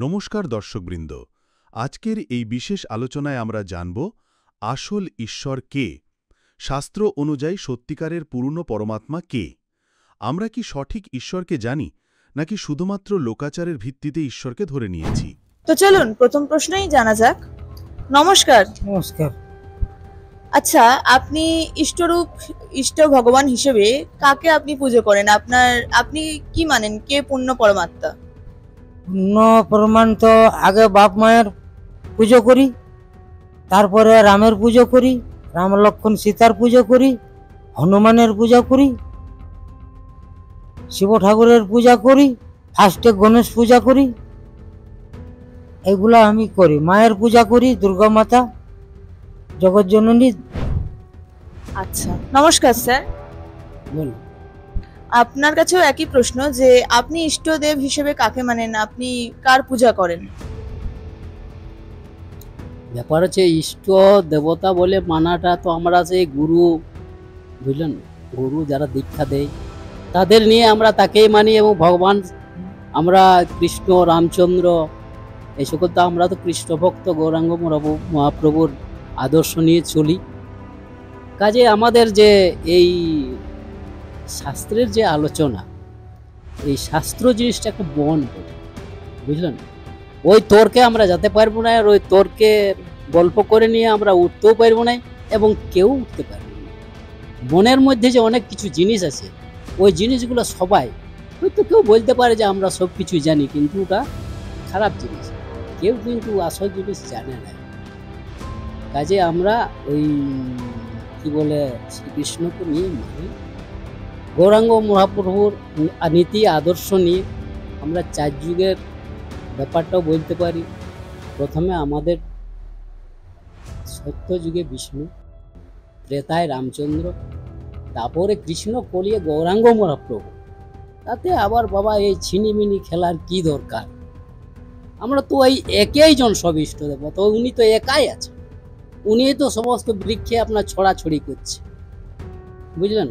নমস্কার দর্শকবৃন্দ, আজকের এই বিশেষ আলোচনায় আমরা জানব আসল ঈশ্বর কে, শাস্ত্র অনুযায়ী সত্যিকারের পূর্ণ পরমাত্মা কে। আমরা কি সঠিক ঈশ্বরকে জানি, নাকি শুধুমাত্র লোকাচারের ভিত্তিতে ঈশ্বরকে ধরে নিয়েছি? তো চলুন প্রথম প্রশ্নই জানা যাক। নমস্কার। নমস্কার। আচ্ছা, আপনি ইষ্ট ভগবান হিসেবে কাকে আপনি পুজো করেন? আপনি কি মানেন, কে পূর্ণ পরমাত্মা? পূর্ণ প্রমাণ তো আগে বাপ মায়ের পুজো করি, তারপরে রামের পুজো করি, রাম লক্ষ্মণ সীতার পুজো করি, হনুমানের পূজা করি, শিব ঠাকুরের পূজা করি, ফার্স্টে গণেশ পূজা করি, এগুলা আমি করি। মায়ের পূজা করি, দুর্গা মাতা, জগৎজননী। আচ্ছা, নমস্কার স্যার। বলুন। আপনার কাছেও একই প্রশ্ন যে আপনি ইষ্টদেব হিসেবে কাকে মানেন, আপনি কার পূজা করেন? ব্যাপার হচ্ছে ইষ্ট দেবতা বলে মানাটা তো আমরা সেই গুরু, বুঝলেন, গুরু যারা দীক্ষা দেয় তাদের নিয়ে আমরা তাকেই মানি, এবং ভগবান আমরা কৃষ্ণ রামচন্দ্র এই সকল তো আমরা তো কৃষ্ণ ভক্ত গৌরাঙ্গ মহাপ্রভুর আদর্শ নিয়ে চলি। কাজে আমাদের যে এই শাস্ত্রের যে আলোচনা, এই শাস্ত্র জিনিসটা একটা বন, বুঝলেন, ওই তর্কে আমরা যেতে পারবো না, আর ওই তর্কে গল্প করে নিয়ে আমরা উঠতেও পারবো না, এবং কেউ উঠতে পারবো না। বনের মধ্যে যে অনেক কিছু জিনিস আছে, ওই জিনিসগুলো সবাই হয়তো কেউ বলতে পারে যে আমরা সব কিছুই জানি, কিন্তু ওটা খারাপ জিনিস, কেউ কিন্তু আসল জিনিস জানে না। কাজে আমরা ওই কি বলে শ্রীকৃষ্ণকে নিয়ে মানি, গৌরাঙ্গ মহাপ্রভুর নীতি আদর্শ নিয়ে আমরা চার যুগের ব্যাপারটাও বলতে পারি। প্রথমে আমাদের সত্য যুগে বিষ্ণু, ত্রেতায় রামচন্দ্র, তারপরে কৃষ্ণ, কলিয়ে গৌরাঙ্গ মহাপ্রভু। তাতে আবার বাবা এই ছিনিমিনি খেলার কি দরকার? আমরা তো এই একেই জন সব ইষ্ট দেবতা, উনি তো একাই আছে, উনি তো সমস্ত বৃক্ষে আপনার ছড়াছড়ি করছে, বুঝলেন।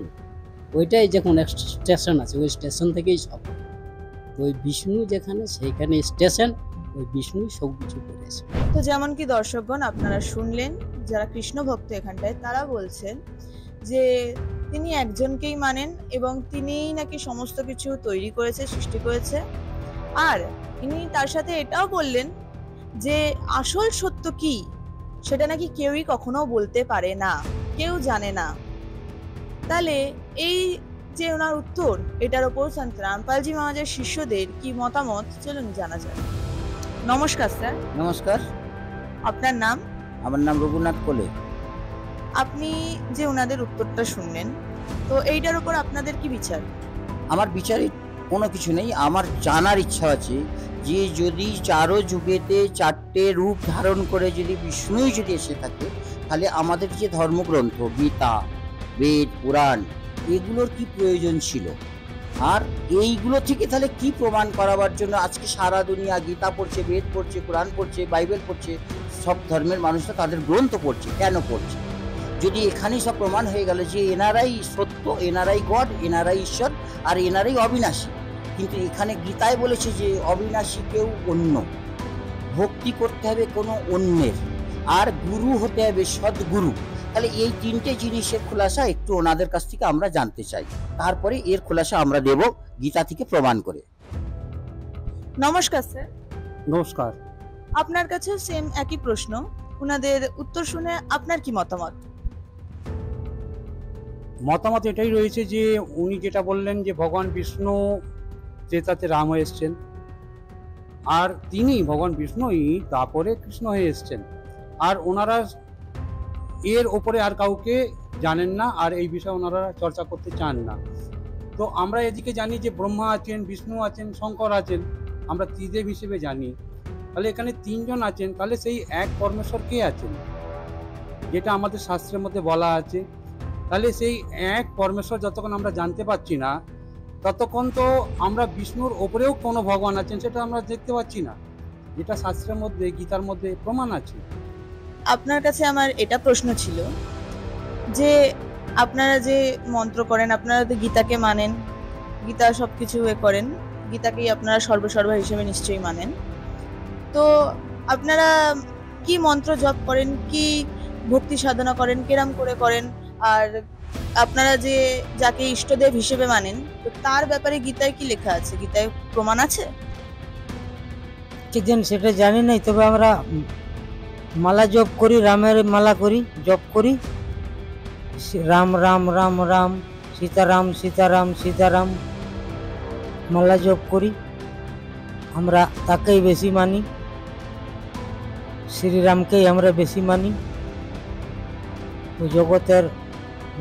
ওইটাই যখন স্টেশন আছে, ওই স্টেশন থেকেই সব, ওই বিষ্ণু যেখানে সেইখানে স্টেশন, ওই বিষ্ণুই সব কিছু করেছে। তো যেমন কি দর্শকগণ আপনারা শুনলেন, যারা কৃষ্ণ ভক্ত এখানটায় তারা বলছেন যে তিনি একজনকেই মানেন, এবং তিনিই নাকি সমস্ত কিছু তৈরি করেছে, সৃষ্টি করেছে। আর তিনি তার সাথে এটাও বললেন যে আসল সত্য কি সেটা নাকি কেউই কখনো বলতে পারে না, কেউ জানে না। তাহলে এই যে ওনার উত্তর, এটার ওপর সন্ত রামপালজি মহারাজের শিষ্যদের কি মতামত, চলুন জানা যায়। নমস্কার স্যার। নমস্কার। আপনার নাম? আমার নাম রঘুনাথ কোলে। আপনি যে ওনাদের উত্তরটা শুনলেন, তো এইটার উপর আপনাদের কি বিচার? আমার বিচারে কোনো কিছু নেই, আমার জানার ইচ্ছা আছে যে যদি চারো যুগেতে চারটে রূপ ধারণ করে যদি বিষ্ণুই যদি এসে থাকে, তাহলে আমাদের যে ধর্মগ্রন্থ গীতা, বেদ, পুরাণ, এগুলোর কি প্রয়োজন ছিল? আর এইগুলো থেকে তাহলে কি প্রমাণ করাবার জন্য আজকে সারা দুনিয়া গীতা পড়ছে, বেদ পড়ছে, কোরআন পড়ছে, বাইবেল পড়ছে, সব ধর্মের মানুষরা তাদের গ্রন্থ পড়ছে, কেন পড়ছে? যদি এখানেই সব প্রমাণ হয়ে গেল যে এনারাই সত্য, এনারাই গড, এনারাই ঈশ্বর, আর এনারাই অবিনাশী। কিন্তু এখানে গীতায় বলেছে যে অবিনাশী কেউ অন্য, ভক্তি করতে হবে কোনো অন্যের, আর গুরু হতে হবে সদ্গুরু। তাহলে এই তিনটে জিনিসের খোলাসা একটু ওনাদের কাছ থেকে আমরা জানতে চাই, তারপরে এর খোলাসা আমরা দেব গীতা থেকে প্রমাণ করে। নমস্কার স্যার। নমস্কার। আপনার কাছে সেম একই প্রশ্ন, ওনাদের উত্তর শুনে আপনার কি মতামত? মতামত এটাই রয়েছে যে উনি যেটা বললেন যে ভগবান বিষ্ণু ত্রেতাতে রাম হয়ে এসছেন, আর তিনি ভগবান বিষ্ণুই তারপরে কৃষ্ণ হয়ে এসছেন, আর ওনারা এর ওপরে আর কাউকে জানেন না, আর এই বিষয়ে ওনারা চর্চা করতে চান না। তো আমরা এদিকে জানি যে ব্রহ্মা আছেন, বিষ্ণু আছেন, শঙ্কর আছেন, আমরা ত্রিদেব হিসেবে জানি। তাহলে এখানে তিনজন আছেন, তাহলে সেই এক পরমেশ্বর কে আছেন, যেটা আমাদের শাস্ত্রের মধ্যে বলা আছে। তাহলে সেই এক পরমেশ্বর যতক্ষণ আমরা জানতে পারছি না, ততক্ষণ তো আমরা বিষ্ণুর ওপরেও কোনো ভগবান আছেন সেটা আমরা দেখতে পাচ্ছি না, যেটা শাস্ত্রের মধ্যে গীতার মধ্যে প্রমাণ আছে। আপনার কাছে আমার এটা প্রশ্ন ছিল যে আপনারা যে মন্ত্র করেন, আপনারা তো গীতাকে মানেন, গীতা সবকিছু করেন, গীতাকেই আপনারা সর্বসর্বা হিসেবে নিশ্চয়ই মানেন। তো আপনারা কি মন্ত্র জপ করেন, কি ভক্তি সাধনা করেন, কেরাম করে করেন, আর আপনারা যে যাকে ইষ্টদেব হিসেবে মানেন, তো তার ব্যাপারে গীতায় কি লেখা আছে? গীতায় প্রমাণ আছে? কি জানি সেটা জানি নাই, তবে আমরা মালা জপ করি, রামের মালা করি, জপ করি, রাম রাম রাম রাম, সীতারাম সীতারাম সীতারাম, মালা জপ করি। আমরা তাকেই বেশি মানি, শ্রীরামকেই আমরা বেশি মানি। ও জগতের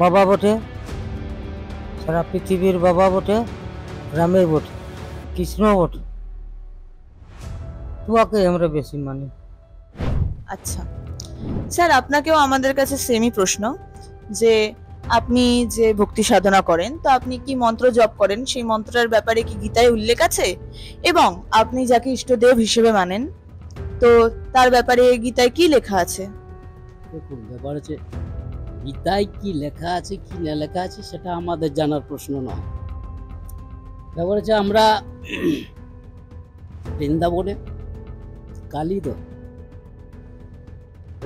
বাবা বটে, সারা পৃথিবীর বাবা বটে, রামের বটে, কৃষ্ণ বটে, তুয়াকেই আমরা বেশি মানি। আচ্ছা স্যার, আপনাকেও আমাদের কাছে সেমই প্রশ্ন, যে আপনি যে ভক্তি সাধনা করেন, তো আপনি কি মন্ত্র জপ করেন, সেই মন্ত্রটার ব্যাপারে কি গীতায় উল্লেখ আছে? এবং আপনি যাকে ইষ্টদেব হিসেবে মানেন, তো তার ব্যাপারে গীতায় কি লেখা আছে? দেখুন, ব্যাপার হচ্ছে গীতায় কি লেখা আছে কি না লেখা আছে সেটা আমাদের জানার প্রশ্ন নয়। ব্যাপার হচ্ছে আমরা বৃন্দাবনে কালীদ,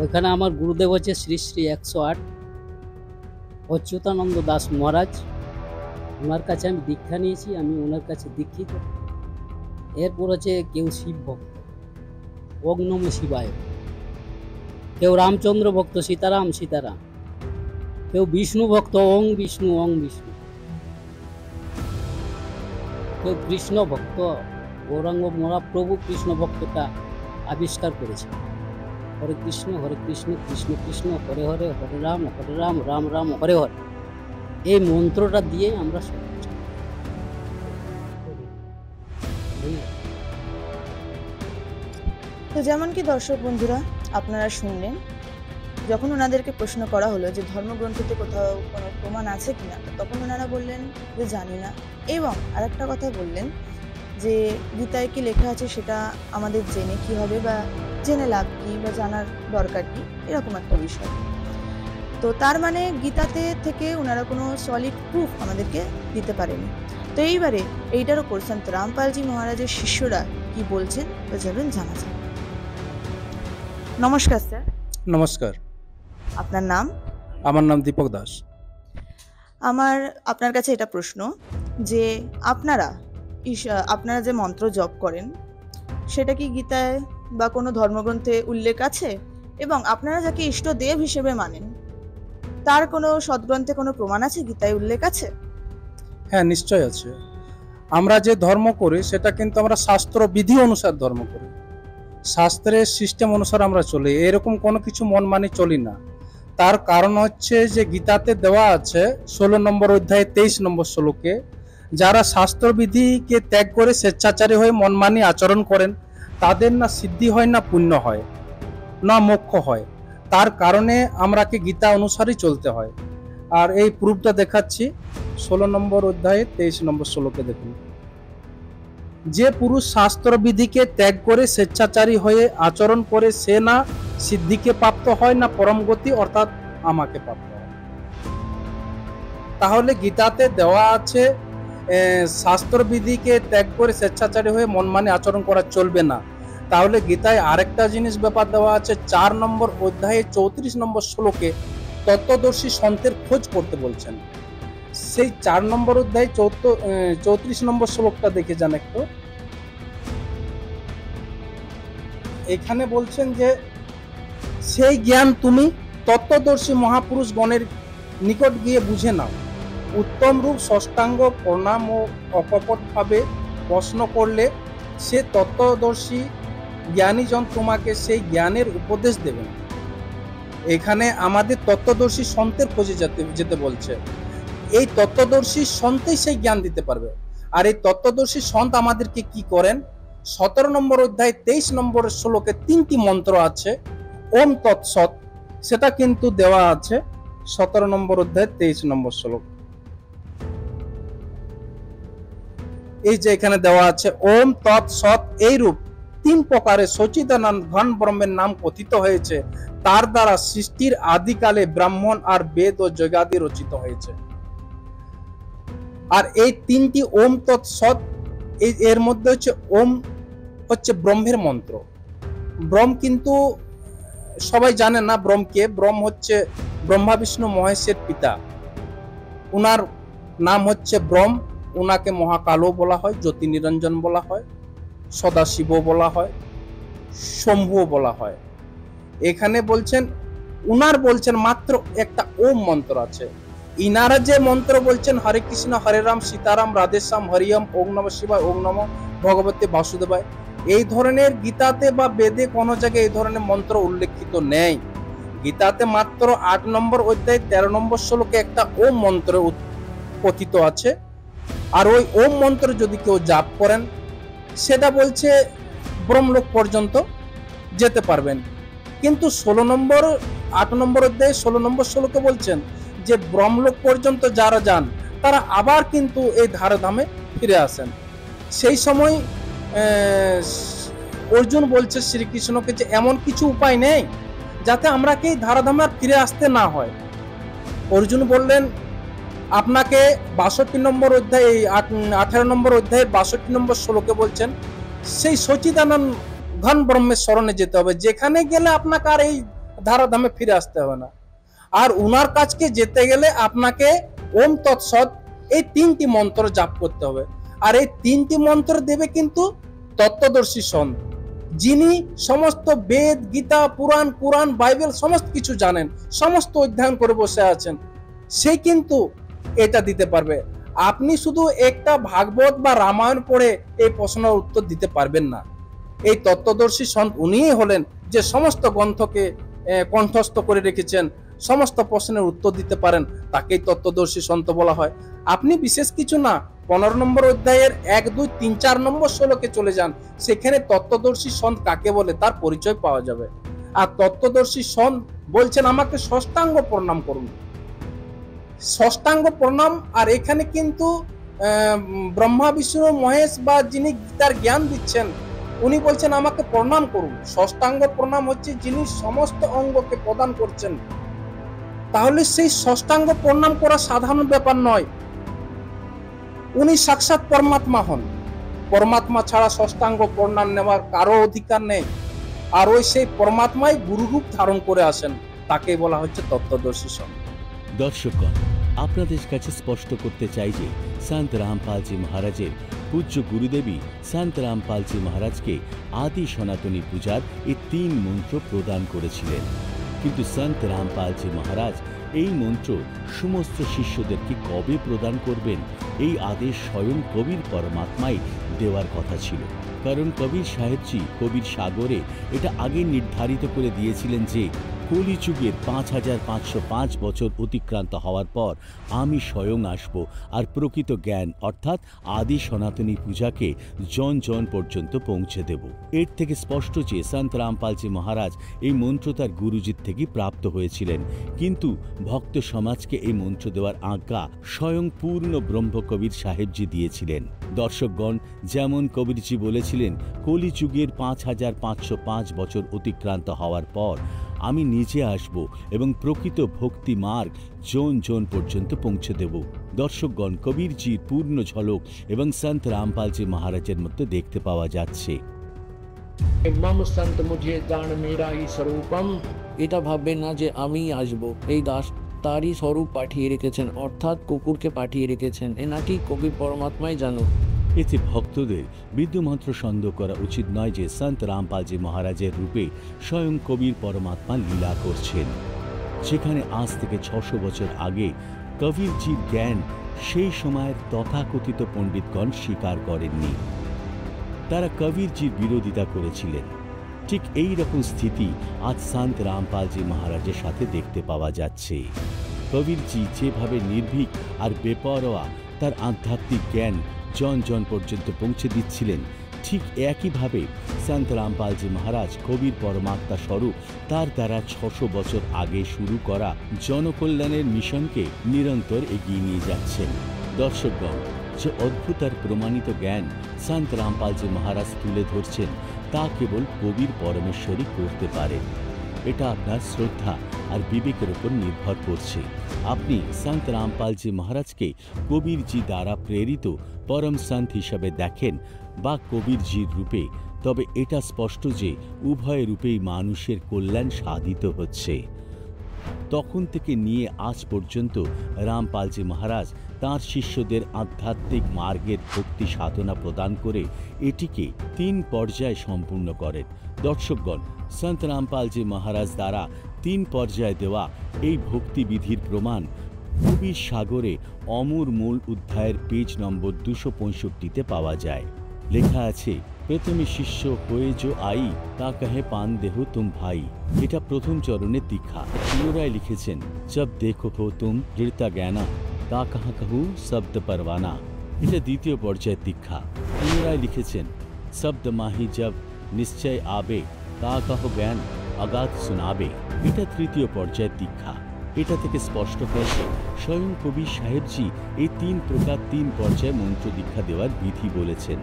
ওইখানে আমার গুরুদেব হচ্ছে শ্রী শ্রী 108 অচ্যুতানন্দ দাস মহারাজ। ওনার কাছে আমি দীক্ষা নিয়েছি, আমি ওনার কাছে দীক্ষিত। এরপর হচ্ছে কেউ শিব ভক্ত, ওং নমঃ শিবায়, কেউ রামচন্দ্র ভক্ত, সীতারাম সীতারাম, কেউ বিষ্ণু ভক্ত, ওং বিষ্ণু ওং বিষ্ণু, কেউ কৃষ্ণ ভক্ত, গৌরাঙ্গ মহাপ্রভু কৃষ্ণ ভক্তটা আবিষ্কার করেছে। হরে কৃষ্ণ কৃষ্ণ কৃষ্ণ হরে হরে, হরে রাম রাম রাম হরে হরে, এই মন্ত্রটা দিয়ে আমরা সব কিছু করি। তো যেমন কি দর্শক বন্ধুরা আপনারা শুনলেন, যখন ওনাদেরকে প্রশ্ন করা হলো যে ধর্মগ্রন্থতে কোথাও কোনো প্রমাণ আছে কিনা, তখন ওনারা বললেন যে জানি না, এবং আরেকটা কথা বললেন যে গীতায় কি লেখা আছে সেটা আমাদের জেনে কি হবে, বা জেনে লাভ কি, বা জানার দরকার কি, এরকম একটা বিষয়। তো তার মানে গীতাতে থেকে ওনারা কোনো সলিড প্রুফ আমাদেরকে দিতে পারেনি। তো এইবারে এইটার ওপর সন্ত রামপালজি মহারাজের শিষ্যরা কি বলছেন তো চলুন জানা যাক। নমস্কার স্যার। নমস্কার, আপনার নাম? আমার নাম দীপক দাস। আমার আপনার কাছে এটা প্রশ্ন যে আপনারা যে মন্ত্র জপ করেন সেটা কি গীতায় বা কোনো ধর্মগ্রন্থে উল্লেখ আছে? এবং আপনারা যাকে ইষ্টদেব হিসেবে মানেন তার কোনো সদ্গ্রন্থে কোনো প্রমাণ আছে, গীতায় উল্লেখ আছে? হ্যাঁ, নিশ্চয় আছে। আমরা যে ধর্ম করি সেটা কিন্তু আমরা শাস্ত্র বিধি অনুসার ধর্ম করি, শাস্ত্রের সিস্টেম অনুসার আমরা চলি, এরকম কোনো কিছু মন মানি চলি না। তার কারণ হচ্ছে যে গীতাতে দেওয়া আছে 16 নম্বর অধ্যায়ে 23 নম্বর শ্লোকে, যারা শাস্ত্রবিধিকে ত্যাগ করে স্বেচ্ছাচারী হয়ে মনমানি আচরণ করেন তাদের না সিদ্ধি হয়, না পুণ্য হয়, না মোক্ষ হয়। তার কারণে আমরাকে গীতা অনুসারেই চলতে হয়। আর এই প্রুফটা দেখাচ্ছি 16 নম্বর অধ্যায়ে 23 নম্বর শ্লোকে দেখুন, যে পুরুষ শাস্ত্রবিধিকে ত্যাগ করে স্বেচ্ছাচারী হয়ে আচরণ করে সে না সিদ্ধিকে প্রাপ্ত হয়, না পরম গতি অর্থাৎ আমাকে প্রাপ্ত হয়। তাহলে গীতাতে দেওয়া আছে শাস্ত্রবিধিকে ত্যাগ করে স্বেচ্ছাচারী হয়ে মনমানে আচরণ করা চলবে না। তাহলে গীতায় আরেকটা জিনিস ব্যাপার দেওয়া আছে 4 নম্বর অধ্যায়ে 34 নম্বর শ্লোকে তত্ত্বদর্শী সন্তের খোঁজ করতে বলছেন। সেই 4 নম্বর অধ্যায়ে 34 নম্বর শ্লোকটা দেখে যান একটু। এখানে বলছেন যে সেই জ্ঞান তুমি তত্ত্বদর্শী মহাপুরুষ গণের নিকট গিয়ে বুঝে নাও, উত্তম রূপ ষষ্ঠাঙ্গ প্রণাম ও অকপটভাবে প্রশ্ন করলে সে তত্ত্বদর্শী জ্ঞানীজন তোমাকে সেই জ্ঞানের উপদেশ দেবেন। এখানে আমাদের তত্ত্বদর্শী সন্তের খোঁজে যেতে বলছে। এই তত্ত্বদর্শী সন্তেই সেই জ্ঞান দিতে পারবে। আর এই তত্ত্বদর্শী সন্ত আমাদেরকে কি করেন? 17 নম্বর অধ্যায় 23 নম্বর শ্লোকে 3টি মন্ত্র আছে, ওম তৎসৎ, সেটা কিন্তু দেওয়া আছে 17 নম্বর অধ্যায় 23 নম্বর শ্লোক। এই যে এখানে দেওয়া আছে ওম তৎসৎ, এই রূপ 3 প্রকারে সচিদানন্দ ঘন ব্রহ্মের নাম কথিত হয়েছে, তার দ্বারা সৃষ্টির আদিকালে ব্রাহ্মণ আর বেদ ও যজ্ঞাদি রচিত হয়েছে। আর এই 3টি ওম তৎসৎ, এর মধ্যে হচ্ছে ওম হচ্ছে ব্রহ্মের মন্ত্র, ব্রহ্ম কিন্তু সবাই জানে না ব্রহ্মকে। ব্রহ্ম হচ্ছে ব্রহ্মা বিষ্ণু মহেশের পিতা। উনার নাম হচ্ছে ব্রহ্ম। উনাকে মহাকালও বলা হয়, জ্যোতি নিরঞ্জন বলা হয়, সদাশিবও বলা হয়, শম্ভুও বলা হয়। এখানে বলছেন উনার বলছেন মাত্র একটা ওম মন্ত্র আছে। ইনারা যে মন্ত্র বলছেন হরে কৃষ্ণ হরে রাম সীতারাম রাধেশ্যাম হরিয়ম ওম নমঃ শিবায় ওম নমঃ ভগবতে বাসুদেবায়, এই ধরনের গীতাতে বা বেদে কোনো জায়গায় এই ধরনের মন্ত্র উল্লেখিত নেই। গীতাতে মাত্র 8 নম্বর অধ্যায় 13 নম্বর শ্লোকে একটা ওম মন্ত্র কথিত আছে। আর ওই ওম মন্ত্র যদি কেউ জাপ করেন সেটা বলছে ব্রহ্মলোক পর্যন্ত যেতে পারবেন। কিন্তু 8 নম্বর অধ্যায়ে 16 নম্বর শ্লোকে বলছেন যে ব্রহ্মলোক পর্যন্ত যারা যান তারা আবার কিন্তু এই ধারধামে ফিরে আসেন। সেই সময় অর্জুন বলছে শ্রীকৃষ্ণকে যে এমন কিছু উপায় নেই যাতে আমরা কি ধারাধামে আর ফিরে আসতে না হয়। অর্জুন বললেন আপনাকে 62 নম্বর অধ্যায় 18 নম্বর অধ্যায়ের 62 নম্বর শ্লোকে বলছেন সেই সচিদানন্দ ঘন ব্রহ্মের শরণে যেতে হবে, যেখানে গেলে আপনাকে আর এই ধারাধামে ফিরে আসতে হবে না। আর উনার কাছকে যেতে গেলে আপনাকে ওম তৎসৎ এই 3টি মন্ত্র জাপ করতে হবে। আর এই 3টি মন্ত্র দেবে কিন্তু তত্ত্বদর্শী সন্ত, যিনি সমস্ত বেদ গীতা পুরাণ কুরআন বাইবেল সমস্ত কিছু জানেন, সমস্ত অধ্যয়ন করে বসে আছেন, সেই কিন্তু এটা দিতে পারবে। আপনি শুধু একটা ভাগবত বা রামায়ণ পড়ে এই প্রশ্নের উত্তর দিতে পারবেন না। এই তত্ত্বদর্শী সন্ত উনিই হলেন যে সমস্ত গ্রন্থকে কণ্ঠস্থ করে রেখেছেন, সমস্ত প্রশ্নের উত্তর দিতে পারেন, তাকেই তত্ত্বদর্শী সন্ত বলা হয়। আপনি বিশেষ কিছু না 15 নম্বর অধ্যায়ের 1, 2, 3, 4 নম্বর শ্লোকে চলে যান, সেখানে তত্ত্বদর্শী সন্ত কাকে বলে তার পরিচয় পাওয়া যাবে। আর তত্ত্বদর্শী সন্ত বলছেন আমাকে ষষ্ঠাঙ্গ প্রণাম করুন, ষষ্ঠাঙ্গ প্রণাম। আর এখানে কিন্তু ব্রহ্মা বিষ্ণু মহেশ বা যিনি গীতার জ্ঞান দিচ্ছেন উনি বলছেন আমাকে প্রণাম করুন। ষষ্ঠাঙ্গ প্রণাম হচ্ছে যিনি সমস্ত অঙ্গকে প্রদান করছেন। তাহলে সেই ষষ্ঠাঙ্গ প্রণাম করা সাধারণ ব্যাপার নয়, উনি সাক্ষাৎ পরমাত্মা হন। পরমাত্মা ছাড়া ষষ্ঠাঙ্গ প্রণাম নেওয়ার কারো অধিকার নেই। আর ওই সেই পরমাত্মাই গুরুরূপ ধারণ করে আসেন, তাকেই বলা হচ্ছে তত্ত্বদর্শী সন্ত। দর্শকগণ, আপনাদের কাছে স্পষ্ট করতে চাই যে সন্ত রামপালজি মহারাজের পূজ্য গুরুদেবী সন্ত রামপালজি মহারাজকে আদি সনাতনী পূজার এই 3 মন্ত্র প্রদান করেছিলেন। কিন্তু সন্ত রামপালজি মহারাজ এই মন্ত্র সমস্ত শিষ্যদেরকে কবে প্রদান করবেন এই আদেশ স্বয়ং কবির পরমাত্মাই দেওয়ার কথা ছিল। কারণ কবির সাহেবজি কবির সাগরে এটা আগে নির্ধারিত করে দিয়েছিলেন যে কলিযুগের 5505 বছর অতিক্রান্ত হওয়ার পর আমি স্বয়ং আসব আর প্রকৃত জ্ঞান অর্থাৎ আদি সনাতনী পূজাকে জন জন পর্যন্ত পৌঁছে দেব। এর থেকে স্পষ্ট যে সন্ত রামপালজি মহারাজ এই মন্ত্র তার গুরুজির থেকে প্রাপ্ত হয়েছিলেন, কিন্তু ভক্ত সমাজকে এই মন্ত্র দেওয়ার আজ্ঞা স্বয়ং পূর্ণ ব্রহ্ম কবির সাহেবজি দিয়েছিলেন। দর্শকগণ, যেমন কবিরজি বলেছিলেন কলিযুগের 5505 বছর অতিক্রান্ত হওয়ার পর আমি নিজে আসব এবং প্রকৃত ভক্তি মার্গ জন জন পর্যন্ত পৌঁছে দেব। দর্শকগণ, কবিরজির পূর্ণ ঝলক এবং সন্ত রামপালজি মহারাজের মধ্যে দেখতে পাওয়া যাচ্ছে। मम संत मुझे जान मेरा ही स्वरूपम। এটা ভাববে না যে আমি আসব, এই দাস তারই স্বরূপ পাঠিয়ে রেখেছেন, অর্থাৎ কুকুরকে পাঠিয়ে রেখেছেন, এ নাকি কবি পরমাত্মাই জানুক। এতে ভক্তদের বিদ্যুমন্ত্র সন্দেহ করা উচিত নয় যে সন্ত রামপালজি মহারাজের রূপে স্বয়ং কবির পরমাত্মা লীলা করছেন। যেখানে আজ থেকে 600 বছর আগে কবিরজির জ্ঞান সেই সময়ের তথাকথিত পণ্ডিতগণ স্বীকার করেননি, তারা কবিরজির বিরোধিতা করেছিলেন। ঠিক এই রকম স্থিতি আজ সন্ত রামপালজি মহারাজের সাথে দেখতে পাওয়া যাচ্ছে। কবিরজি যেভাবে নির্ভীক আর বেপরোয়া তার আধ্যাত্মিক জ্ঞান জন জন পর্যন্ত পৌঁছে দিচ্ছিলেন, ঠিক একইভাবে সন্ত রামপালজি মহারাজ কবির পরমাত্মা স্বরূপ তার দ্বারা 600 বছর আগে শুরু করা জনকল্যাণের মিশনকে নিরন্তর এগিয়ে নিয়ে যাচ্ছেন। দর্শকগণ, যে অদ্ভুত আর প্রমাণিত জ্ঞান সন্ত রামপালজি মহারাজ তুলে ধরছেন তা কেবল কবির পরমেশ্বরই করতে পারেন। এটা আপনার শ্রদ্ধা আর বিবেকের উপর নির্ভর করছে। আপনি সন্ত রামপালজি মহারাজকে কবিরজি দ্বারা প্রেরিত পরম সন্ত হিসাবে দেখেন বা কবিরজির রূপে তবে এটা স্পষ্ট যে উভয় রূপেই মানুষের কল্যাণ সাধিত হচ্ছে। তখন থেকে নিয়ে আজ পর্যন্ত রামপালজি মহারাজ তাঁর শিষ্যদের আধ্যাত্মিক মার্গের ভক্তি সাধনা প্রদান করে এটিকে 3 পর্যায়ে সম্পূর্ণ করেন। দর্শকগণ, সন্ত রামপালজি মহারাজ দ্বারা 3 পর্যায়ে দেওয়া এই ভক্তিবিধির প্রমাণ কবির সাগরে অমর মূল অধ্যায়ের পেজ নম্বর 265-তে পাওয়া যায়। লেখা আছে, প্রথমে শিষ্য হয়ে যো আই তা কহে পান দেহ তুম ভাই। এটা প্রথম চরণের দীক্ষা। পুনরায় লিখেছেন, জব দেখো হো তুম দৃঢ়তা জ্ঞানা তা কাহা कहूं শব্দ পরওয়ানা। এটা দ্বিতীয় পর্যায়ের দীক্ষা। পুনরায় লিখেছেন, শব্দ মাহি জব নিশ্চয় আবে তা কাহো জ্ঞান অগাধ শুনাবে। এটা তৃতীয় পর্যায়ের দীক্ষা। এটা থেকে স্পষ্ট হয়েছে স্বয়ং কবির সাহেবজি এই 3 প্রকার 3 পর্যায়ে মন্ত্র দীক্ষা দেওয়ার বিধি বলেছেন।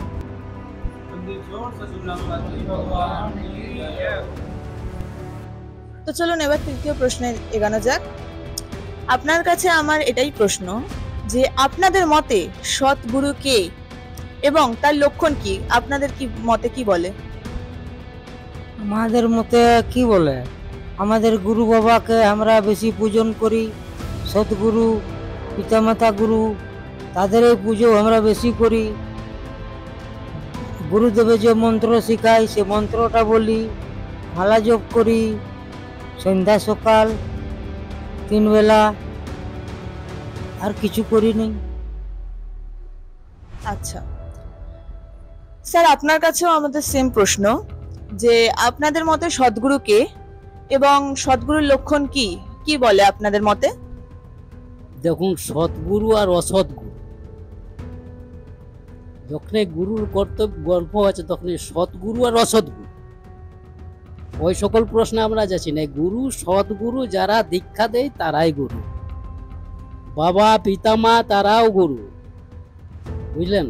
তো চলুন এবার তৃতীয় প্রশ্নে এগোনো যাক। আপনার কাছে আমার এটাই প্রশ্ন যে আপনাদের মতে সৎগুরু কে এবং তার লক্ষণ কি? আপনাদের কি মতে কি বলে? আমাদের মতে কি বলে, আমাদের গুরু বাবাকে আমরা বেশি পূজন করি। সৎগুরু, পিতামাতা গুরু, তাদের এই পুজো আমরা বেশি করি। গুরুদেবের যে মন্ত্র শেখায় সে মন্ত্রটা বলি, মালা জপ করি সন্ধ্যা সকাল 3 বেলা, আর কিছু করি নেই। আচ্ছা স্যার, আপনার কাছেও আমাদের সেম প্রশ্ন যে আপনাদের মতে সদ্গুরু কে এবং সদ্গুরুর লক্ষণ কি কি বলে আপনাদের মতে? দেখুন, সৎগুরু আর অসৎগুরু, যখন গুরুর কর্তব্য গল্প আছে তখন সৎগুরু আর অসৎগুরু ওই সকল প্রশ্নে আমরা যাচ্ছি না। গুরু, সৎগুরু যারা দীক্ষা দেয় তারাই গুরু, বাবা পিতামা তারাও গুরু, বুঝলেন?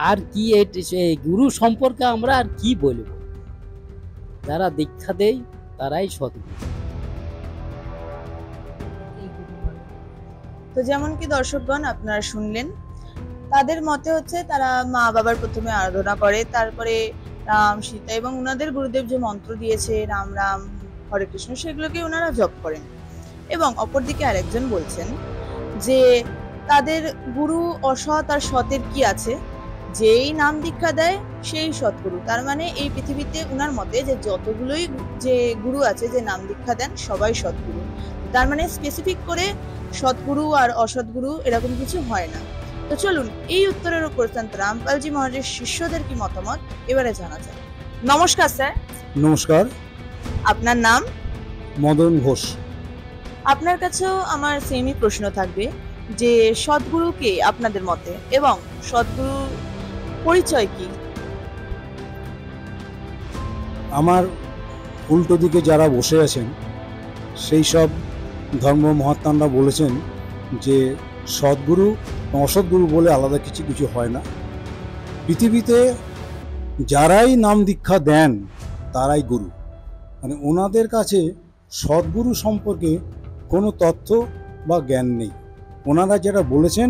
আর কি এই গুরু সম্পর্কে আমরা আর কি বলবো? যারা দীক্ষা দেয় তারাই সৎগুরু। তো যেমন কি দর্শকগণ আপনারা শুনলেন, তাদের মতে হচ্ছে তারা মা বাবার প্রথমে আরাধনা করে, তারপরে রাম সীতা এবং ওনাদের গুরুদেব যে মন্ত্র দিয়েছে রাম রাম হরে কৃষ্ণ সেগুলোকে ওনারা জপ করেন। এবং অপরদিকে আরেকজন বলছেন যে তাদের গুরু অসৎ আর সতের কি আছে, যেই নাম দীক্ষা দেয় সেই সৎগুরু। তার মানে এই পৃথিবীতে ওনার মতে যে যতগুলোই যে গুরু আছে যে নাম দীক্ষা দেন সবাই সৎগুরু। তার মানে স্পেসিফিক করে সৎগুরু আর অসৎগুরু এরকম কিছু হয় না। তো চলুন এই উত্তরের উপর সন্ত রামপালজি মহারাজের শিষ্যদের কি মতামত এবারে জানা যায়। নমস্কার স্যার। নমস্কার। আপনার নাম? মদন ঘোষ। আপনার কাছেও আমার সেমই প্রশ্ন থাকবে যে সদ্গুরু কে আপনাদের মতে এবং সদ্গুরুর পরিচয় কি? আমার উল্টো দিকে যারা বসে আছেন সেই সব ধর্ম মহাত্মারা বলেছেন যে সদ্গুরু অসৎগুরু বলে আলাদা কিছু হয় না। পৃথিবীতে যারাই নাম দীক্ষা দেন তারাই গুরু, মানে ওনাদের কাছে সদ্গুরু সম্পর্কে কোনো তথ্য বা জ্ঞান নেই। ওনারা যেটা বলেছেন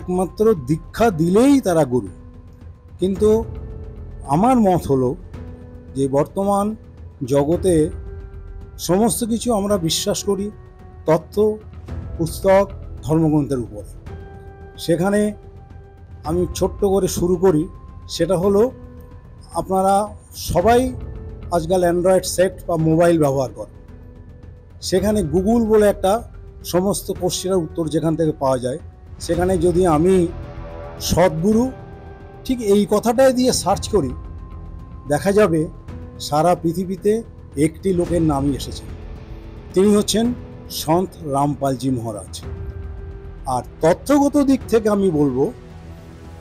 একমাত্র দীক্ষা দিলেই তারা গুরু। কিন্তু আমার মত হলো যে বর্তমান জগতে সমস্ত কিছু আমরা বিশ্বাস করি তথ্য, পুস্তক, ধর্মগ্রন্থের উপর। সেখানে আমি ছোট্ট করে শুরু করি, সেটা হলো আপনারা সবাই আজকাল অ্যান্ড্রয়েড সেট বা মোবাইল ব্যবহার করেন। সেখানে গুগল বলে একটা সমস্ত কোশ্চেনের উত্তর যেখান থেকে পাওয়া যায়, সেখানে যদি আমি সদ্গুরু ঠিক এই কথাটাই দিয়ে সার্চ করি, দেখা যাবে সারা পৃথিবীতে একটি লোকের নামই এসেছে। তিনি হচ্ছেন সন্ত রামপালজি মহারাজ। আর তথ্যগত দিক থেকে আমি বলবো,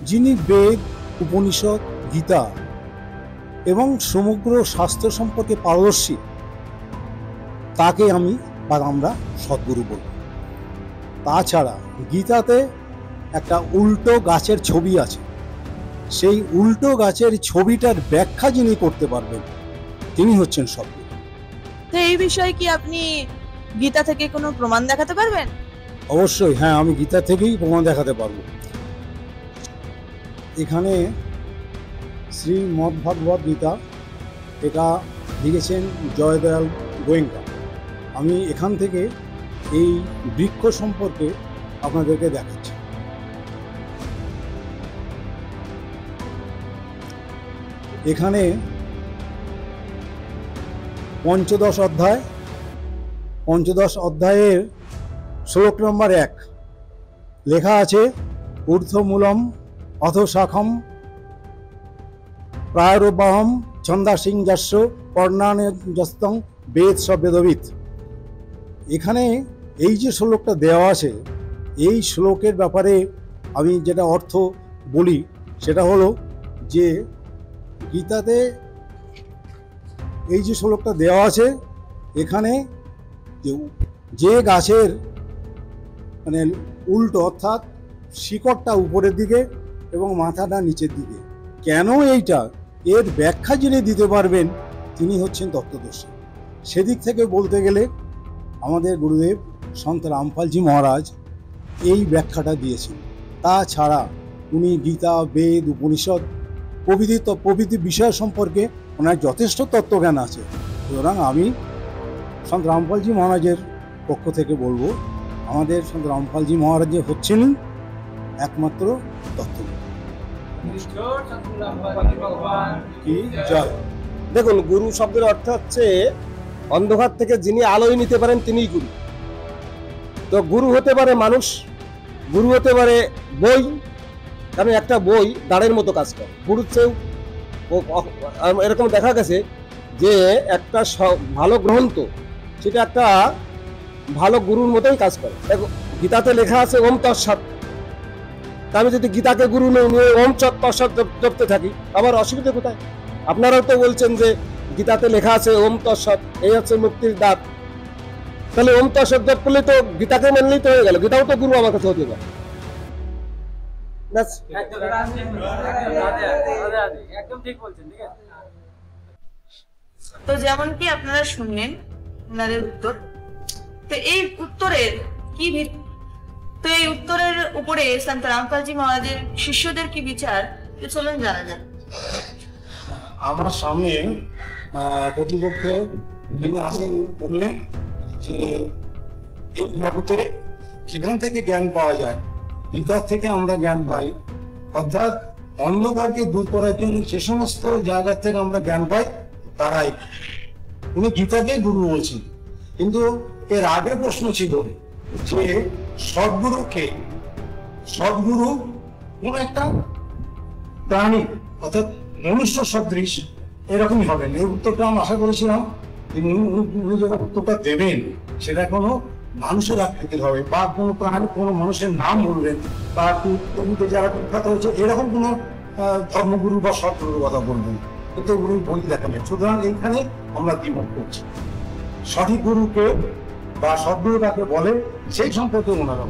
যিনি বেদ, উপনিষদ, গীতা এবং সমগ্র শাস্ত্র সম্পর্কে পারদর্শী, তাকে আমরা সদ্গুরু বলব। তাছাড়া গীতাতে একটা উল্টো গাছের ছবি আছে, সেই উল্টো গাছের ছবিটার ব্যাখ্যা যিনি করতে পারবেন তিনি হচ্ছেন সদ্গুরু। তো এই বিষয়ে কি আপনি গীতা থেকে কোনো প্রমাণ দেখাতে পারবেন? অবশ্যই, হ্যাঁ, আমি গীতা থেকেই প্রমাণ দেখাতে পারবো। এখানে শ্রীমদ্ভাগবত গীতা, এটা লিখেছেন জয়দয়াল গোয়েঙ্কা। আমি এখান থেকে এই বৃক্ষ সম্পর্কে আপনাদেরকে দেখাচ্ছি। এখানে পঞ্চদশ অধ্যায়ের শ্লোক নম্বর 1 লেখা আছে, ঊর্ধ্বমূলম অধঃশাখম প্রায়োরবাহম ছন্দাসিংহাস্য পর্ণান্যস্তং বেদ বেদবিদ। এখানে এই যে শ্লোকটা দেওয়া আছে, এই শ্লোকের ব্যাপারে আমি যেটা অর্থ বলি সেটা হলো যে গীতাতে এই যে শ্লোকটা দেওয়া আছে, এখানে যে গাছের মানে উল্টো, অর্থাৎ শিকড়টা উপরের দিকে এবং মাথাটা নিচের দিকে, কেন এইটা, এর ব্যাখ্যা যিনি দিতে পারবেন তিনি হচ্ছেন তত্ত্বদর্শী। সেদিক থেকে বলতে গেলে আমাদের গুরুদেব সন্ত রামপালজি মহারাজ এই ব্যাখ্যাটা দিয়েছেন। তাছাড়া উনি গীতা, বেদ, উপনিষদ প্রভৃতি বিষয় সম্পর্কে ওনার যথেষ্ট তত্ত্বজ্ঞান আছে। সুতরাং আমি সন্ত রামপালজি মহারাজের পক্ষ থেকে বলবো, আমাদের সন্ত রামপালজি মহারাজ হচ্ছেন একমাত্র তত্ত্ব। দেখুন, গুরু শব্দের অর্থ হচ্ছে অন্ধকার থেকে যিনি আলোয় নিতে পারেন তিনিই গুরু। তো গুরু হতে পারে মানুষ, গুরু হতে পারে বই, কারণ একটা বই দাঁড়ের মতো কাজ করে। গুরুর চেয়েও এরকম দেখা গেছে যে একটা ভালো গ্রন্থ সেটা একটা ভালো গুরুর মতোই কাজ করে। গীতাতে লেখা আছে ওম তৎসৎ। আমি যদি গীতাকে গুরু নিয়ে ওম তৎসৎ জপতে থাকি, আমার অসুবিধা কোথায়? আপনারাও তো বলছেন যে গীতাতে লেখা আছে ওম তৎসৎ, এই হচ্ছে মুক্তির দ্বার। তাহলে ওম তৎসৎ জপ করলে তো গীতাকে মানলেই তো হয়ে গেল, গীতাও তো গুরু আমার কাছে হতে পারে। তো যেমন কি আপনারা শুনলেন ওনাদের উত্তর, তো এই উত্তরের তো এই উত্তরের উপরে সন্ত রামপালজি মহারাজের শিষ্যদের কি বিচার, চলুন জানা যাক। আমার সামনে কর্তৃপক্ষ বললেন যে এই জগতে সেখান থেকে জ্ঞান পাওয়া যায়, গীতার থেকে আমরা জ্ঞান পাই, অর্থাৎ অন্ধকারকে দূর করার জন্য যে সমস্ত জায়গা থেকে আমরা জ্ঞান পাই তারাই। উনি গীতাকে গুরু বলছেন, কিন্তু এর আগে প্রশ্ন ছিল যে সদ্গুরু কে? সদ্গুরু কোন একটা প্রাণী, অর্থাৎ মনুষ্য সদৃশ এরকমই হবেন। এই উত্তরটা আমি আশা করেছিলাম উনি যখন উত্তরটা দেবেন সেটা কোনো মানুষের আকৃতির হবে, বা কোনো প্রাণী কোনো মানুষের নাম বলবেন, বা যারা বিখ্যাত হয়েছে এরকম কোনো ধর্মগুরু বা সদ্গুরুর কথা বলবেন, কিন্তু উনি বই দেখাবেন। সুতরাং এইখানে আমরা দ্বিমত করছি, সঠিক গুরুকে বা সদ্গুরু কাকে বলে সেই সম্পর্কে ওনারা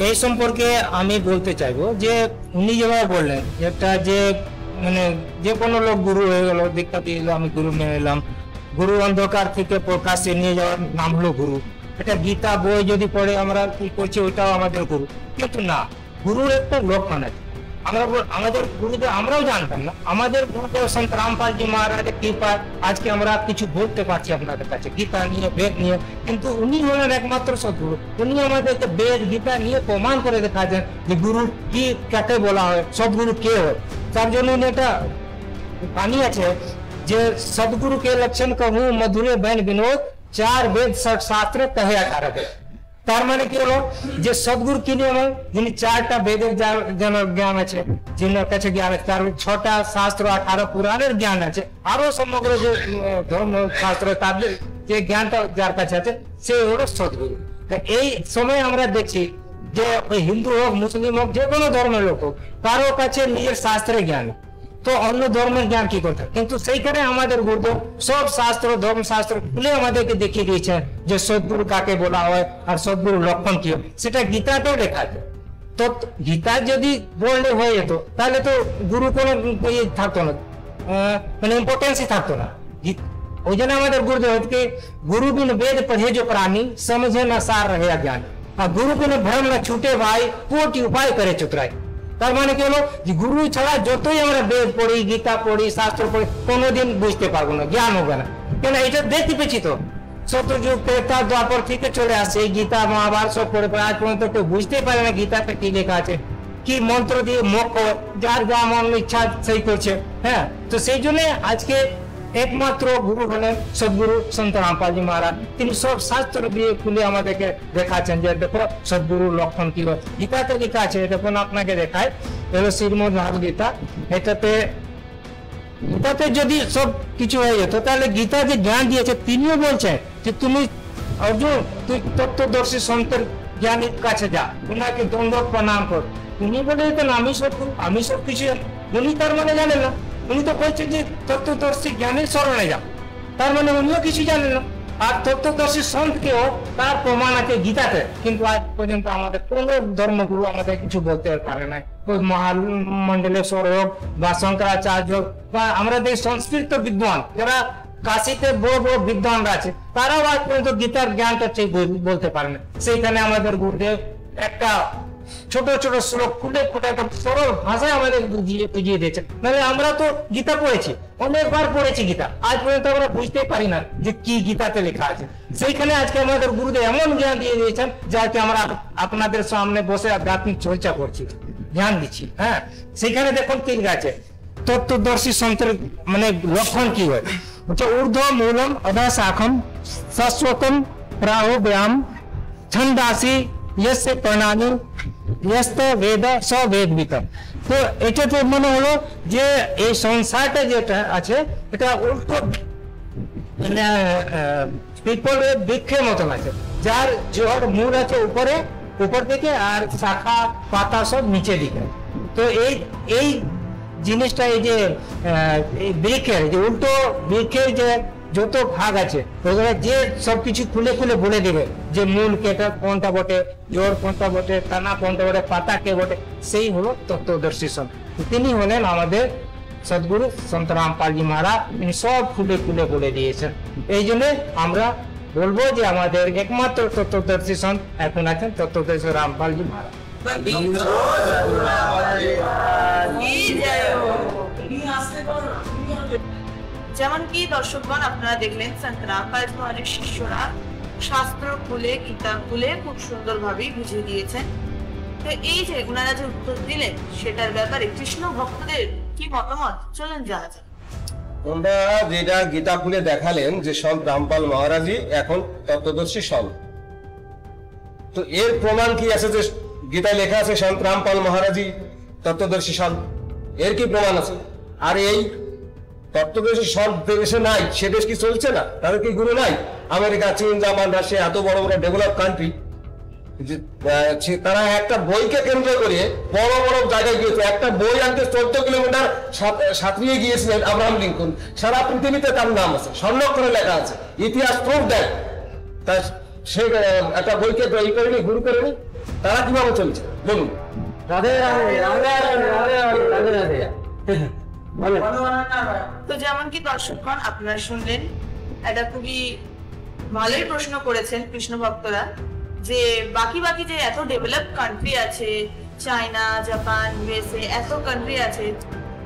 এই সম্পর্কে আমি বলতে চাইবো যে উনি যেভাবে বললেন একটা যে মানে যে কোনো লোক গুরু হয়ে গেল, দীক্ষা দিয়ে এলো, আমি গুরু নিয়ে এলাম, গুরু অন্ধকার থেকে প্রকাশে নিয়ে যাওয়ার নাম হলো গুরু। এটা গীতা বই যদি পড়ে আমরা কি করছি ওইটাও আমাদের গুরু, কিন্তু না, গুরুর একটা লক্ষণ আছে। আমাদের গুরুদেব আমরাও জানতাম না, আমাদের গুরুদেব সন্ত রামপালজি মহারাজের কৃপায় আজকে আমরা কিছু বলতে পারছি আপনাদের কাছে গীতা নিয়ে, বেদ নিয়ে। কিন্তু উনি হলেন একমাত্র সদ্গুরু, উনি আমাদেরকে বেদ গীতা নিয়ে প্রমাণ করে দেখাচ্ছেন যে গুরু কি কাকে বলা হয়, সদ্গুরু কে হয়। তার জন্য এটা বাণী আছে যে সদ্গুরু কে লক্ষণ कहूं मधुरे बैन विनोद, 4 वेद 60 शास्त्र कहे 18 वेद। তার মানে কি হলো যে সদ্গুরু কি নিয়ম, যিনি 4টা বেদের জ্ঞান আছে, যিনার কাছে জ্ঞান আছে, তার 6টা শাস্ত্র 18 পুরাণের জ্ঞান আছে, আরো সমগ্র যে ধর্ম শাস্ত্র তাদের যে জ্ঞানটা যার কাছে আছে সে হলো সদ্গুরু। এই সময় আমরা দেখছি যে হিন্দু হোক, মুসলিম হোক, যে কোনো ধর্মের লোক হোক, কারো কাছে নিজের শাস্ত্রের জ্ঞান, তো অন্য ধর্মের জ্ঞান কি করতে, কিন্তু সেইখানে আমাদের গুরুদেব সব শাস্ত্র ধর্মশাস্ত্র খুলে আমাদেরকে দেখিয়ে দিয়েছেন যে সদ্গুরু কাকে বলা হয় আর সদ্গুরু লক্ষণ কি, সেটা গীতাতেও লেখা আছে। তো গীতা যদি বললে হয়ে যেত তাহলে তো গুরু কোনো থাকতো না, মানে ইম্পর্টেন্সই থাকতো না। ওই জন্য আমাদের গুরুদেবকে गुरु बिन वेद पढ़े जो प्राणी, समझे न सार रहे अज्ञान। और गुरु बिन भ्रम न छूटे भाई, कोटि उपाय करे चतुराई। তার মানে কি হলো যে গুরু ছাড়া যতই আমরা বেদ পড়ি, গীতা পড়ি, শাস্ত্র পড়ি, কোনোদিন বুঝতে পারবো না, জ্ঞান হবে না। কেন এটা দেখতে পেয়েছি তো, সত্যযুগ ত্রেতা দ্বাপর থেকে চলে আসে এই গীতা মহাভারত সব পড়ে পড়ে আজ পর্যন্ত কেউ বুঝতেই পারে না গীতাতে কি লেখা আছে, কি মন্ত্র দিয়ে মোক্ষ যার যা মন ইচ্ছা সেই করছে। হ্যাঁ, তো সেই জন্য আজকে একমাত্র গুরু হলেন সদ্গুরু সন্ত রামপালজি মহারাজ। তিনি সব শাস্ত্র দিয়ে খুলে আমাদেরকে দেখাচ্ছেন যে দেখো সদ্গুরুর লক্ষণ কি হয়। গীতাতে লেখা আছে, দেখুন আপনাকে দেখায়, এলো শ্রীমদ ভাগবত গীতা। এটাতে যদি সব কিছু হয়ে যেত তাহলে গীতা যে জ্ঞান দিয়েছে তিনিও বলছেন যে তুমি অর্জুন তুই তত্ত্বদর্শী সন্তের জ্ঞানীর কাছে যা, উনাকে দণ্ডক প্রণাম কর। উনি বলে দিতেন আমি সব কিছু, উনি তার মানে জানেন না, উনি তো বলছেন যে তত্ত্বদর্শী জ্ঞানের স্মরণে যা, তার মানে উনিও কিছু জানেন না। আর তত্ত্বদর্শী সন্তকেও তার প্রমাণ আছে গীতাতে, কিন্তু আজ পর্যন্ত আমাদের কোন ধর্মগুরু আমাদের কিছু বলতে পারে না। মহামন্ডলেশ্বর হোক বা শঙ্করাচার্য বা আমাদের সংস্কৃত বিদ্বান যারা কাশিতে বড় বড় বিদ্বানরা আছে, তারাও আজ পর্যন্ত গীতার জ্ঞানটা ঠিক বলতে পারে না। সেইখানে আমাদের গুরুদেব একটা ছোট ছোট শ্লোক খুলে খুলে একটা সরল ভাষায় আমাদের বুঝিয়ে দিয়েছেন। মানে আমরা তো গীতা পড়েছি, অনেকবার পড়েছি গীতা, আজ পর্যন্ত আমরা বুঝতে পারি না যে কি গীতাতে লেখা আছে। সেইখানে আজকে আমাদের গুরুদেব এমন জ্ঞান দিয়ে দিয়েছেন যাকে আমরা আপনাদের সামনে বসে আধ্যাত্মিক চর্চা করছি, জ্ঞান দিচ্ছি। হ্যাঁ, সেখানে দেখুন কি লেখা আছে, তত্ত্বদর্শী সন্তের মানে লক্ষণ কি হয়, ঊর্ধ্ব মূলম অধা শাখম শাশ্বতম প্রাহ ব্যায়াম ছন্দাসি यस्य प्रणामी यस्त वेद स वेदवित। তো এটাতে মনে হলো যে এই সংসারটা যেটা আছে এটা উল্টো পিপলের বৃক্ষের মতন আছে, যার জোর মূল আছে উপর দিকে আর শাখা পাতা সব নিচে দিকে। তো এই জিনিসটা এই যে বৃক্ষের যে উল্টো বৃক্ষের যে যত ভাগ আছে ওগুলো যে সবকিছু খুলে খুলে বলে দেবে যে মূল কেটা কোনটা বটে, জোর কোনটা বটে, টানা কোনটা বটে, পাতা কে বটে, সেই হলো তত্ত্বদর্শী সন্ত। তিনি হলেন আমাদের সদ্গুরু সন্ত রামপালজি মহারাজ, তিনি সব খুলে খুলে বলে দিয়েছেন। এই জন্য আমরা বলবো যে আমাদের একমাত্র তত্ত্বদর্শী সন্ত এখন আছেন তত্ত্বদর্শী রামপালজি মহারাজ। যেমন কি দর্শকগণ আপনারা দেখলেন সন্ত রামপাল মহারাজের শিষ্যরা শাস্ত্র খুলে গীতা খুলে খুব সুন্দরভাবেই বুঝিয়ে দিয়েছেন। তো এই যে ওনারা যে উত্তর দিলেন সেটার ব্যাপারে কৃষ্ণ ভক্তদের কি মতামত চলেন জানা যাক। তোমরা যেটা গীতা খুলে দেখালেন যে সন্ত রামপাল মহারাজই এখন তত্ত্বদর্শী সন্ত, তো এর প্রমাণ কি আছে যে গীতায় লেখা আছে সন্ত রামপাল মহারাজই তত্ত্বদর্শী সন্ত? এর কি প্রমাণ আছে? আর এই তত্ত্বদর্শী সন্ত দেশে নাই, সে দেশ কি চলছে না? তাদের কি গুরু নাই? আমেরিকা, চীন, জাপান, রাশিয়া এত বড় বড় ডেভেলপ কান্ট্রি, তারা একটা বইকে কেন্দ্র করে বড় বড় জায়গায় গিয়েছে। একটা বই আনতে 14 কিলোমিটার সাঁতরিয়ে গিয়েছিলেন আব্রাহাম লিঙ্কন। সারা পৃথিবীতে তার নাম আছে, স্বর্ণাক্ষরে লেখা আছে, ইতিহাস প্রুফ দেয়। তা সে একটা বইকে তৈরি করেনি, গুরু করেনি, তারা কিভাবে চলছে বলুন? তো যেমন কি দর্শকগণ আপনারা শুনলেন, এটা খুবই ভালোই প্রশ্ন করেছেন কৃষ্ণ ভক্তরা যে বাকি যে এত ডেভেলপ কান্ট্রি আছে, চায়না, জাপান, ইউএসএ, এত কান্ট্রি আছে,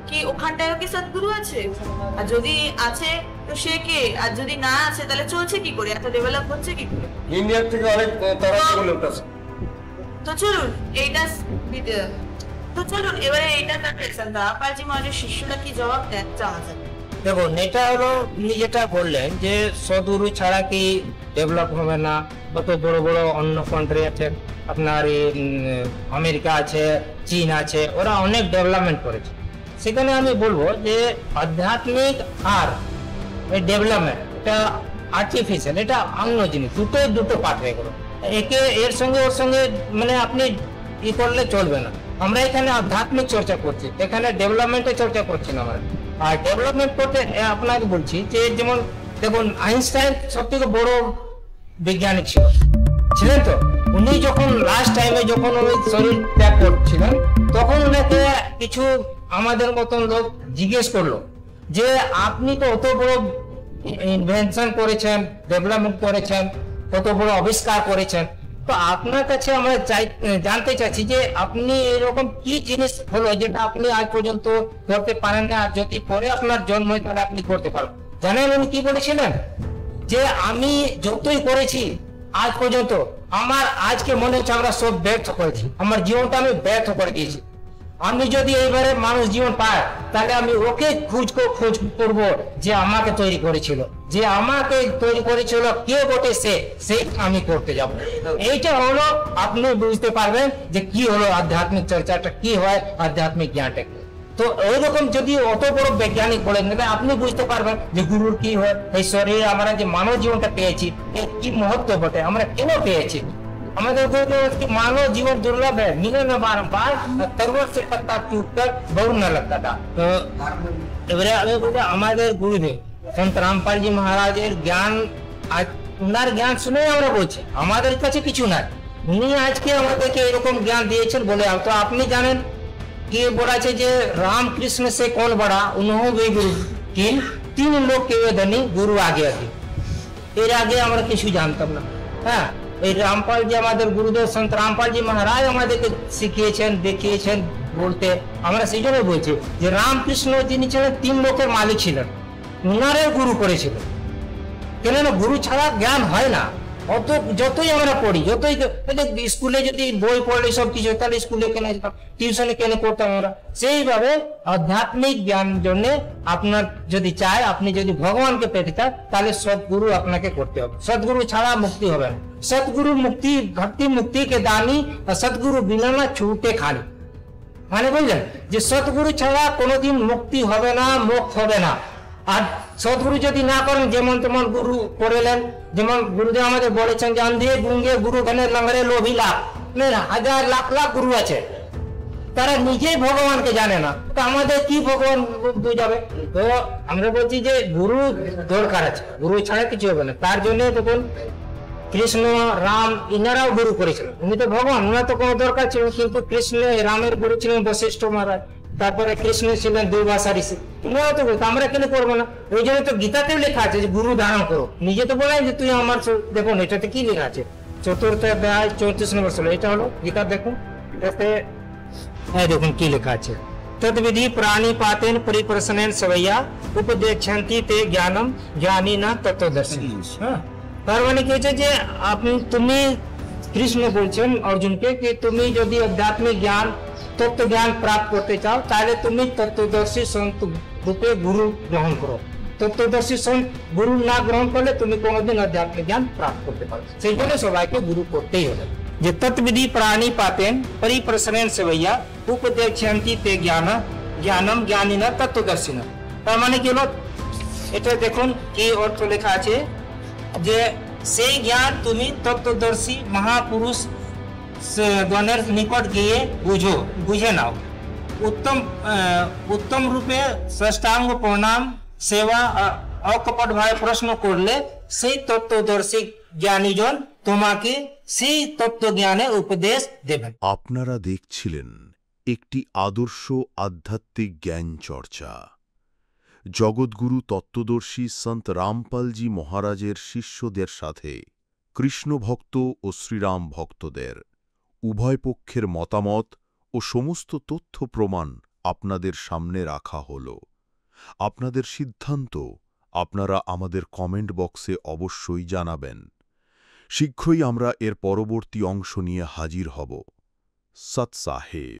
কি ওখানটায়ও কি সদ্গুরু আছে? আর যদি আছে তো সে কে? আর যদি না আছে তাহলে চলছে কি করে, এত ডেভেলপ হচ্ছে কি করে? ইন্ডিয়ার থেকে অনেক তাড়াতাড়ি লোক আছে। তো চলুন এবারে এইটা রামপালজি মহারাজের শিষ্যরা কি জবাব দেন জানা যাবে। দেখুন, এটা হলো উনি যেটা বললেন যে সদ্গুরু ছাড়া কি ডেভেলপ হবে না। কত বড় বড় অন্য কান্ট্রি আছে, আপনার আমেরিকা আছে, চীন আছে, ওরা অনেক ডেভেলপমেন্ট করেছে। সেখানে আমি বলবো যে আধ্যাত্মিক আর ডেভেলপমেন্ট এটা আর্টিফিশিয়াল, এটা অন্য জিনিস, দুটো পার্ট হয়ে গেল। এর সঙ্গে ওর সঙ্গে মানে আপনি ই করলে চলবে না। আমরা এখানে আধ্যাত্মিক চর্চা করছি, এখানে ডেভেলপমেন্টের চর্চা করছি না আমরা। আর ডেভেলপমেন্ট করতে আপনাকে বলছি যে যেমন দেখুন আইনস্টাইন সব থেকে বড় বিজ্ঞানী ছিলেন। তো উনি যখন লাস্ট টাইমে যখন উনি শরীর ত্যাগ করছিলেন তখন ওনাকে কিছু আমাদের মতন লোক জিজ্ঞেস করলো যে আপনি তো অত বড় ইনভেনশন করেছেন, ডেভেলপমেন্ট করেছেন, কত বড় আবিষ্কার করেছেন, তো আপনার কাছে আমরা জানতে চাচ্ছি যে আপনি এরকম কি জিনিস হলো যেটা আপনি আজ পর্যন্ত করতে পারেন না, আর যদি পরে আপনার জন্ম হয় তাহলে আপনি করতে পারবেন। জানেন উনি কি বলেছিলেন? যে আমি যতই করেছি আজ পর্যন্ত, আমার আজকে মনে হচ্ছে আমরা সব ব্যর্থ করেছি, আমার জীবনটা আমি ব্যর্থ করে দিয়েছি। আমি যদি এইবারে মানুষ জীবন পায় তাহলে আমি ওকে খোঁজ করবো যে আমাকে তৈরি করেছিল, যে আমাকে তৈরি করেছিল কে বটে সেই আমি করতে যাব। এইটা হলো আপনি বুঝতে পারবেন যে কি হলো আধ্যাত্মিক চর্চাটা, কি হয় আধ্যাত্মিক জ্ঞানটা। তো ওইরকম যদি অত বড় বৈজ্ঞানিক বলেন তাহলে আপনি বুঝতে পারবেন যে গুরুর কি হয়, এই শরীরে আমরা যে মানব জীবনটা পেয়েছি এর কি মহত্ব বটে, আমরা কেন পেয়েছি। আমাদের মানব জীবন দুর্লভ है, मिले न बारंबार, तरवर से पत्ता टूटकर बहुत न लगता था। তো এবারে আমি বলতে আমাদের গুরুদেব সন্ত রামপাল জি মহারাজের জ্ঞান, উনার জ্ঞান শুনে আমরা বলছি, আমাদের কাছে কিছু নাই, উনি আজকে আমাদেরকে এরকম জ্ঞান দিয়েছেন বলে। তো আপনি জানেন कि बोला है जे राम कृष्ण से कौन बड़ा, उन्होंने भी गुरु किन तीन लोग के धनी गुरु आगे आगे এর আগে আমরা কিছু জানতাম না। হ্যাঁ, এই রামপাল জি আমাদের গুরুদেব সন্ত রামপাল জি মহারাজ আমাদেরকে শিখিয়েছেন, দেখিয়েছেন বলতে। আমরা সেই জন্য বলছি যে রামকৃষ্ণ যিনি ছিলেন তিন লোকের মালিক ছিলেন, উনারে গুরু করেছিলেন। কেননা গুরু ছাড়া জ্ঞান হয় না। অত যতই আমরা পড়ি, যতই স্কুলে যদি বই পড়লে সব কিছু, তাহলে স্কুলে কেন যেতাম, টিউশনে কেন করতাম আমরা। সেইভাবে আধ্যাত্মিক জ্ঞান জন্য আপনার যদি চায়, আপনি যদি ভগবানকে পেতে চান তাহলে সদ্গুরু আপনাকে করতে হবে। সদ্গুরু ছাড়া মুক্তি হবে না। সদ্গুরু মুক্তি, ভক্তি মুক্তি কে দানি, সদ্গুরু বিনা না ছুটে খালি। মানে বুঝলেন যে সদ্গুরু ছাড়া কোনোদিন মুক্তি হবে না, মোক্ষ হবে না। আর সদ্গুরু যদি না করেন, যেমন তেমন গুরু করলেন, যেমন গুরুদেব আমাদের বলেছেন যে অন্ধে গুঙ্গে গুরু গানে লঙ্গরে লোভী লাখ, হাজার লাখ লাখ গুরু আছে, তারা নিজেই ভগবানকে জানে না, তো আমাদের কি ভগবান বুঝাবে। তো আমরা বলছি যে গুরু দরকার আছে, গুরু ছাড়া কিছু হবে না। তার জন্য দেখুন কৃষ্ণ রাম ইনারাও গুরু করেছিলেন, উনি তো ভগবান, ওনার তো কোনো দরকার ছিল। কিন্তু কৃষ্ণ রামের গুরু ছিলেন বশিষ্ঠ মহারাজ, তারপরে কৃষ্ণ ছিলেন দুর্বাসা ঋষি, ওনারা তো বলতো আমরা কেন করবো না। ওই জন্য তো গীতাতেও লেখা আছে যে গুরু ধারণ করো। নিজে তো বলেন যে তুই আমার, দেখুন এটাতে কি লেখা আছে, 4th অধ্যায় 34 নম্বর শ্লোক, এটা হলো গীতা। দেখুন এটাতে দেখুন কি লেখা আছে, তদ্বিধি প্রাণী পাতেন পরিপ্রসনেন সবৈয়া উপদেক্ষন্তি তে জ্ঞানম জ্ঞানী না তত্ত্বদর্শী। হ্যাঁ, তার মানে কি হচ্ছে যে তুমি কৃষ্ণ বলছেন অর্জুনকে কি তুমি যদি আধ্যাত্মিক জ্ঞান, তত্ত্ব জ্ঞান প্রাপ্ত করতে চাও তাহলে তুমি তত্ত্বদর্শী সন্ত রূপে গুরু গ্রহণ করো। তত্ত্বদর্শী সন্ত গুরু না গ্রহণ করলে তুমি কোনোদিন আধ্যাত্মিক জ্ঞান প্রাপ্ত করতে পারো। সেই জন্য সবাইকে গুরু করতেই হবে। যে তত্ত্ববিধি প্রাণী পাতেন পরিপ্রসনেন সেবৈয়া উপদেক্ষন্তি তে জ্ঞানম জ্ঞানীনা তত্ত্বদর্শিনা। তার মানে কি হলো, এটা দেখুন কি অর্থ লেখা আছে যে সেই জ্ঞান তুমি তত্ত্বদর্শী মহাপুরুষ গণের নিকট গিয়ে বুঝে নাও। উত্তম রূপে ষষ্ঠাঙ্গ প্রণাম সেবা অকপট ভাবে প্রশ্ন করলে সেই তত্ত্বদর্শী জ্ঞানীজন তোমাকে সেই তত্ত্ব জ্ঞানের উপদেশ দেবেন। আপনারা দেখছিলেন একটি আদর্শ আধ্যাত্মিক জ্ঞান চর্চা। জগৎগুরু তত্ত্বদর্শী সন্ত রামপালজি মহারাজের শিষ্যদের সাথে কৃষ্ণ ভক্ত ও শ্রীরাম ভক্তদের উভয় পক্ষের মতামত ও সমস্ত তথ্য প্রমাণ আপনাদের সামনে রাখা হল। আপনাদের সিদ্ধান্ত আপনারা আমাদের কমেন্ট বক্সে অবশ্যই জানাবেন। শীঘ্রই আমরা এর পরবর্তী অংশ নিয়ে হাজির হব। সৎ সাহেব।